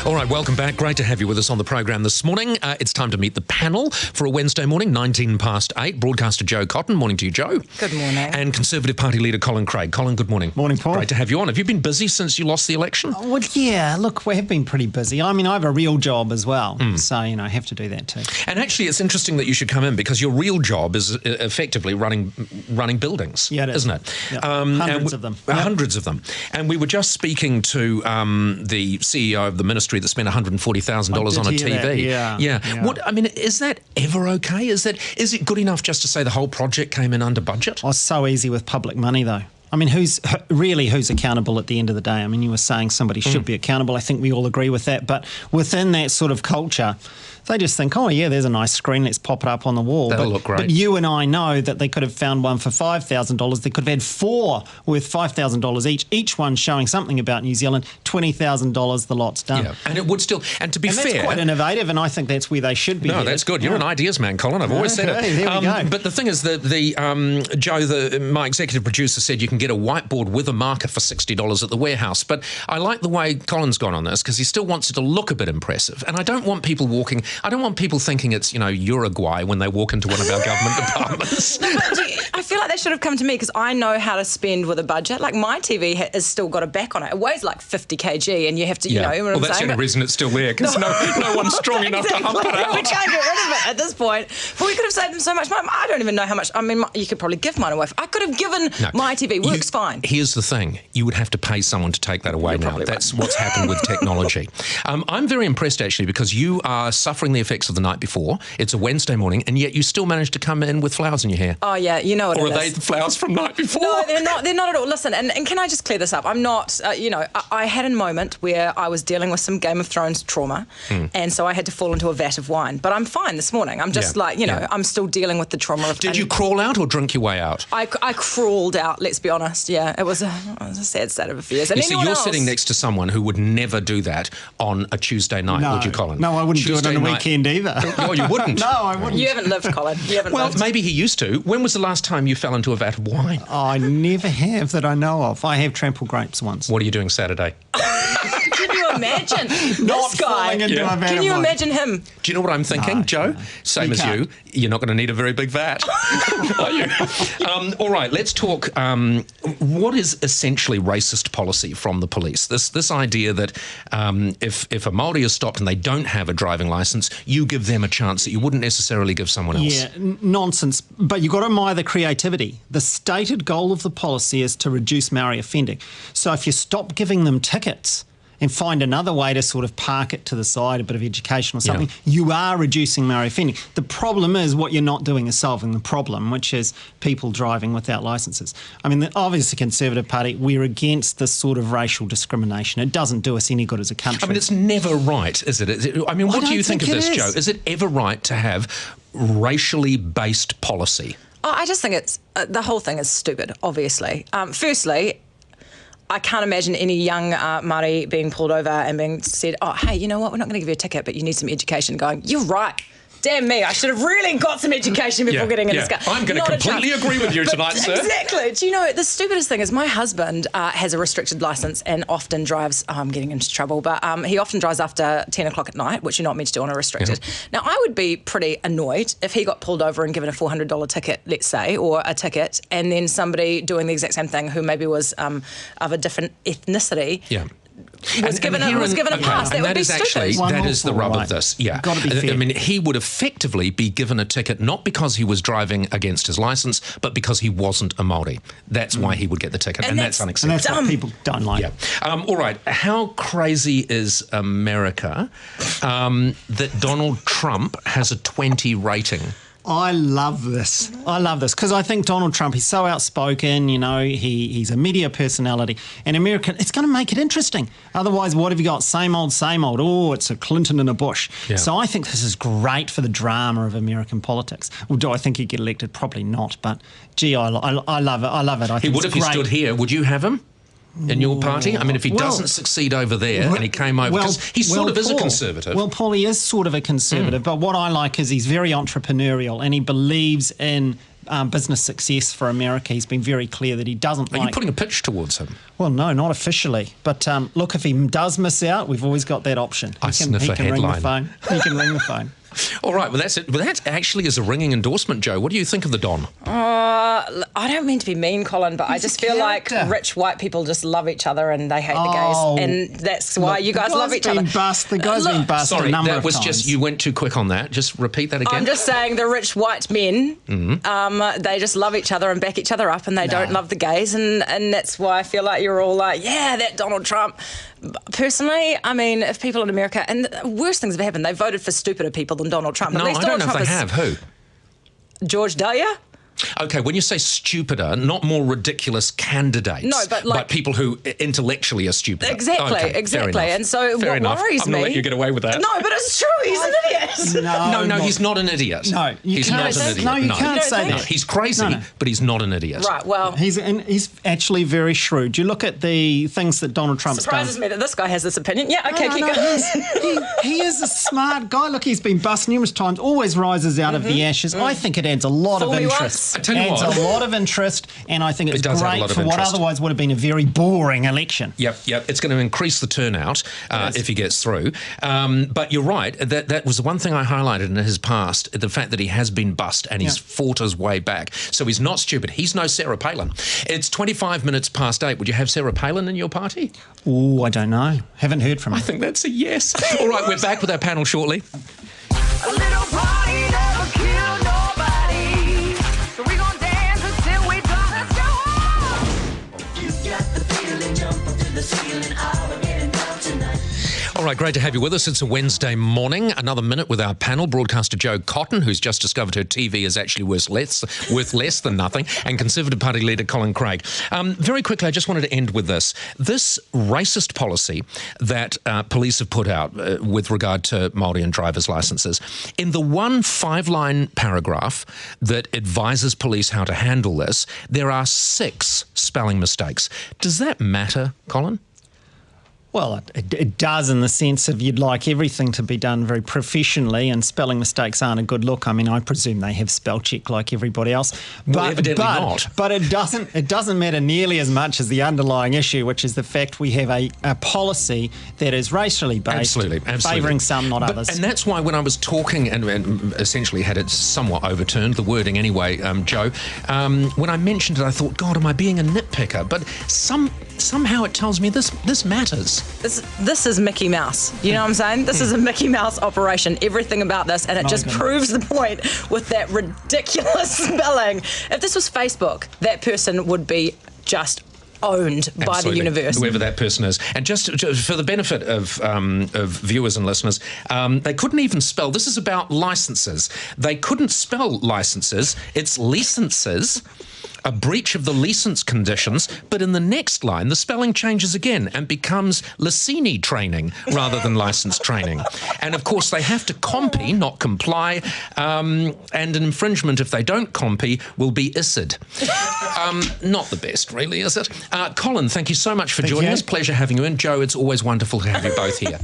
All right, welcome back. Great to have you with us on the program this morning. It's time to meet the panel for a Wednesday morning, 19 past 8. Broadcaster Joe Cotton. Morning to you, Joe. Good morning. And Conservative Party leader Colin Craig. Colin, good morning. Morning, Paul. Great to have you on. Have you been busy since you lost the election? Well, yeah, look, we have been pretty busy. I mean, I have a real job as well, so, I have to do that too. And actually, it's interesting that you should come in because your real job is effectively running buildings, isn't it? Yep. Hundreds of them. Hundreds of them. And we were just speaking to the CEO of the ministry that spent $140,000 on a TV. Yeah. What, I mean, is that ever okay? Is it good enough just to say the whole project came in under budget? Oh, it's so easy with public money, though. I mean, who's accountable at the end of the day? I mean, you were saying somebody should be accountable. I think we all agree with that. But within that sort of culture, they just think, oh, yeah, there's a nice screen, let's pop it up on the wall. That'll look great. But you and I know that they could have found one for $5,000. They could have had four worth $5,000 each one showing something about New Zealand, $20,000, the lot's done. Yeah, and it would still, and to be fair... that's quite innovative, and I think that's where they should be. No, that's good. You're an ideas man, Colin. I've always said it. There we go. But the thing is that Joe, my executive producer, said you can get a whiteboard with a marker for $60 at the warehouse. But I like the way Colin's gone on this because he still wants it to look a bit impressive. And I don't want people thinking it's, Uruguay when they walk into one of our government departments. No, but I feel like they should have come to me because I know how to spend with a budget. Like my TV has still got a back on it. It weighs like 50 kg and you have to, you know what I'm saying? Well, that's the only reason it's still there because no one's strong enough to hump it out. We can't get rid of it at this point. But we could have saved them so much money. I don't even know how much. I mean, you could probably give mine away. I could have given my TV. Works fine. Here's the thing. You would have to pay someone to take that away now. That's what's happened with technology. I'm very impressed, actually, because you are suffering the effects of the night before. It's a Wednesday morning, and yet you still managed to come in with flowers in your hair. Oh, yeah, you know what Or it are is. they the flowers from night before? No, they're not. They're not at all. Listen, and can I just clear this up? I'm not, I had a moment where I was dealing with some Game of Thrones trauma, and so I had to fall into a vat of wine. But I'm fine this morning. I'm just I'm still dealing with the trauma of... Did you crawl out or drink your way out? I crawled out, let's be honest. Yeah, it was a sad state of affairs. And you're sitting next to someone who would never do that on a Tuesday night, would you, Colin? No, I wouldn't do it on a weekend either. Oh, you wouldn't? No, I wouldn't. You haven't lived, Colin. You haven't lived. Well, maybe he used to. When was the last time you fell into a vat of wine? I never have that I know of. I have trampled grapes once. What are you doing Saturday? Can you imagine Not this guy? falling into a vat Can of you wine. imagine him? Do you know what I'm thinking, Joe? No. Same as you. You're not going to need a very big vat, are you? All right, let's talk. What is essentially racist policy from the police? This idea that if a Māori is stopped and they don't have a driving licence, you give them a chance that you wouldn't necessarily give someone else. Yeah, nonsense. But you've got to admire the creativity. The stated goal of the policy is to reduce Maori offending. So if you stop giving them tickets and find another way to sort of park it to the side, a bit of education or something, you are reducing Maori offending. The problem is what you're not doing is solving the problem, which is people driving without licences. I mean, obviously, the Conservative Party, we're against this sort of racial discrimination. It doesn't do us any good as a country. I mean, it's never right, is it? I mean, what do you think of this, Joe? Is it ever right to have racially based policy? Oh, I just think it's the whole thing is stupid, obviously. Firstly, I can't imagine any young Māori being pulled over and being said, oh, hey, you know what, we're not going to give you a ticket, but you need some education. Going, you're right. Damn me, I should have really got some education before getting in this car. I'm going to completely agree with you tonight, sir. Exactly. Do you know, the stupidest thing is my husband has a restricted licence and often drives, I'm getting into trouble, but he often drives after 10 o'clock at night, which you're not meant to do on a restricted. Now, I would be pretty annoyed if he got pulled over and given a $400 ticket, let's say, or a ticket, and then somebody doing the exact same thing who maybe was of a different ethnicity was given a pass. That would be stupid. That is the rub of this. Yeah. Got to be fair. I mean, he would effectively be given a ticket not because he was driving against his licence, but because he wasn't a Māori. That's why he would get the ticket, and that's unacceptable. And that's what people don't like. Yeah. All right. How crazy is America that Donald Trump has a 20 rating? I love this. Because I think Donald Trump, he's so outspoken, he's a media personality. And America, it's going to make it interesting. Otherwise, what have you got? Same old, same old. Oh, it's a Clinton and a Bush. Yeah. So I think this is great for the drama of American politics. Well, do I think he'd get elected? Probably not. But, gee, I love it. I love it. I think he would if he stood here. Would you have him? In your party? I mean, if he doesn't succeed over there and he came over, because he sort of is a conservative. Well, Paul, he is sort of a conservative, but what I like is he's very entrepreneurial and he believes in business success for America. He's been very clear that he doesn't Are like... you putting a pitch towards him? Well, no, not officially. But look, if he does miss out, we've always got that option. I sniff a ring the headline. phone. He can ring the phone. All right, well, that's it. Well, that actually is a ringing endorsement, Joe. What do you think of the Don? I don't mean to be mean, Colin, but I just feel like rich white people just love each other and they hate the gays, and that's why you guys love each other. The guy's been bust Sorry, a number that of was times. just, you went too quick on that. Just repeat that again. I'm just saying the rich white men, they just love each other and back each other up, and they don't love the gays, and that's why I feel like you're all like, yeah, that Donald Trump. Personally, I mean, if people in America, and worse things have happened, they voted for stupider people than Donald Trump. No, At least I don't Donald know if Trump they have. Who? George W. Okay, when you say stupider, not more ridiculous candidates. No, but people who intellectually are stupid. Exactly, okay, exactly. And so what worries I'm going to let you get away with that. No, but it's true. He's an idiot. No, he's not an idiot. No, he's not an idiot. No, you can't say No, that. he's crazy, but he's not an idiot. Right, well... He's actually very shrewd. You look at the things that Donald Trump's surprises done. me that this guy has this opinion. Yeah, okay, keep going. He is a smart guy. Look, he's been bust numerous times, always rises out of the ashes. I think it adds a lot Fool of me interest. once. I tell you Adds what. a lot of interest, and I think it's It does add a great lot of for what interest. otherwise would have been a very boring election. Yep. It's going to increase the turnout if he gets through. But you're right. That was the one thing I highlighted in his past, the fact that he has been bust and he's fought his way back. So he's not stupid. He's no Sarah Palin. It's 25 minutes past 8. Would you have Sarah Palin in your party? Oh, I don't know. Haven't heard from him. I think that's a yes. All right, we're back with our panel shortly. A little party never killed nobody. So we gon' dance until we drop. Let's go on. You got the feeling, jump up to the ceiling. I'll be getting down tonight. All right, great to have you with us. It's a Wednesday morning. Another minute with our panel. Broadcaster Jo Cotton, who's just discovered her TV is actually worth less than nothing, and Conservative Party leader Colin Craig. Very quickly, I just wanted to end with this. This racist policy that police have put out with regard to Māori and driver's licences, in the one 5-line paragraph that advises police how to handle this, there are 6 spelling mistakes. Does that matter, Colin? Well, it does in the sense of you'd like everything to be done very professionally, and spelling mistakes aren't a good look. I mean, I presume they have spell check like everybody else. Well, evidently not. But it doesn't matter nearly as much as the underlying issue, which is the fact we have a policy that is racially based, Absolutely. favouring some, not others. And that's why when I was talking and essentially had it somewhat overturned, the wording anyway, Joe, when I mentioned it, I thought, God, am I being a nitpicker? But somehow it tells me this matters. This is Mickey Mouse. You know what I'm saying? This is a Mickey Mouse operation. Everything about this, and it just proves the point with that ridiculous spelling. If this was Facebook, that person would be just owned by the Absolutely. universe. Whoever that person is. And just for the benefit of viewers and listeners, they couldn't even spell, this is about licenses. They couldn't spell licenses. It's licenses. A breach of the license conditions, but in the next line, the spelling changes again and becomes Licini training rather than license training. And of course, they have to compy, not comply, and an infringement if they don't compy will be ISID. Not the best, really, is it? Colin, thank you so much for joining us. Pleasure having you in. Joe, it's always wonderful to have you both here.